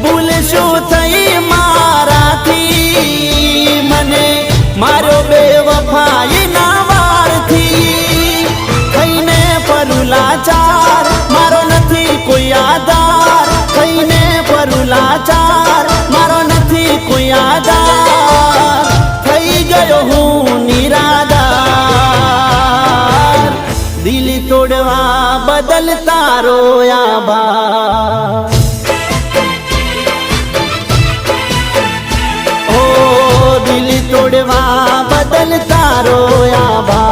ભૂલ શું થઈ મારાથી, મને મારો બેવફાઈ ના વારથી થઈને પરુલાચાર, મારો નથી કોઈ આધાર, થઈને પરુલાચાર, મારો નથી કોઈ આધાર, થઈ ગયો હું નિરાધાર, દિલ તોડવા બદલ તારો આભાર। ઓ દિલ તોડવા બદલ તારો આભાર।